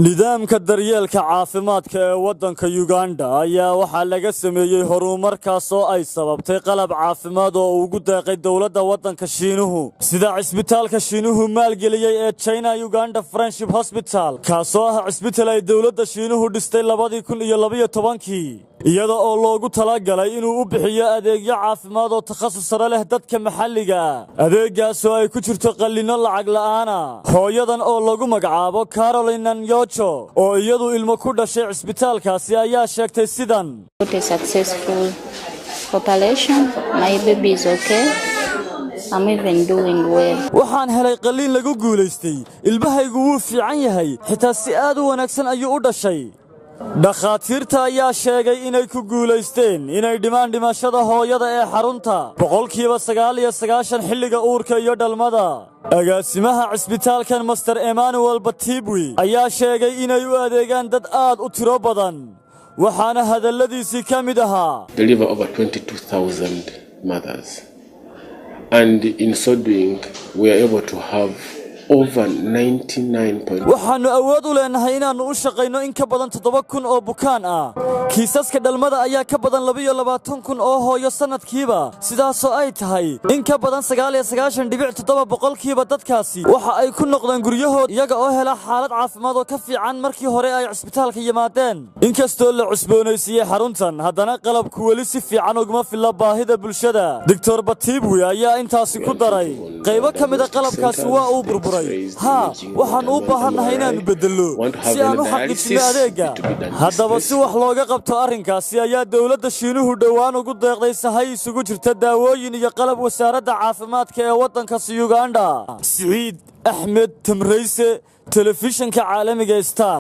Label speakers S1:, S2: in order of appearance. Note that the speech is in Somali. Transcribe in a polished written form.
S1: nidaamka daryeelka caafimaadka ee waddanka Uganda ayaa waxaa laga sameeyay horumarkaas oo ay sababtay qalab caafimaad oo ugu deeqay dawladda waddanka Shiinuhu sida cisbitaalka Shiinuhu maalgeliyay ee China Uganda Friendship Hospital kaasoo ah cisbitaal ay dawladda Shiinuhu dhistay 2012 iyada oo loogu talagalay inuu u bixiyo adeegyo caafimaad oo takhasus sare leh dadka maxalliga adeegaas oo ay ku jirto qalliino lacag la'aan ah hooyadan oo lagu magacaabo Caroline Nyocho oo iyadu ilmo ku dhashay cisbitaalkaasi ayaa sheegtay sidan
S2: A successful operation, my baby is okay. I'm even doing well.
S1: waxaan helay qalliin lagu guuleystay ilmahaygu wuu fiican yahay xitaa si aad u wanaagsan ayuu u dhashay dhakhaatiirta ayaa sheegay inay ku guuleysteen inay dhimaan dhimashada hooyada ee xarunta 99% xilliga uurka iyo dhalmada agaasimaha cisbitaalkan Master Emmanuel Batibwi ayaa sheegay inay u adeegaan dad aad u tiro badan waxaana hadalladiisii ka mid ahaa
S3: deliver over 22,000 mothers and in so doing we are able to have over 99.
S1: waxaanu awood u leenahay inaanu u shaqeyno in ka badan 7,000 oo bukaan ah kiisaska dhalmada ayaa ka badan 22,000 oo hooyo sanadkiiba sidaas oo ay tahay in ka badan 99.7% dadkaasi waxa ay ku noqdeen guryahood iyaga oo hela xaalad caafimaad oo ka fiican markii hore ay cisbitaalka yimaadeen inkastoo la cusboonaysiiyay xaruntan haddana qalabku weli si fiican uguma filla baahida bulshada Dr. Batibwi ayaa intaasi ku daray qaybo ka mid ah qalabkaasi waa uu burburay waxaan u baahanahay inaanu bedelo si aan u xaqiijino adeega haddaba si wax looga qabto arrinkaasi ayaa dawladda Shiinuhu dhawaan ugu deeqday sahay isugu jirta daawooyin iyo qalab wasaaradda caafimaadka ee waddanka Uganda Saciid Ahmed Tamrayse telefishinka caalamiga Star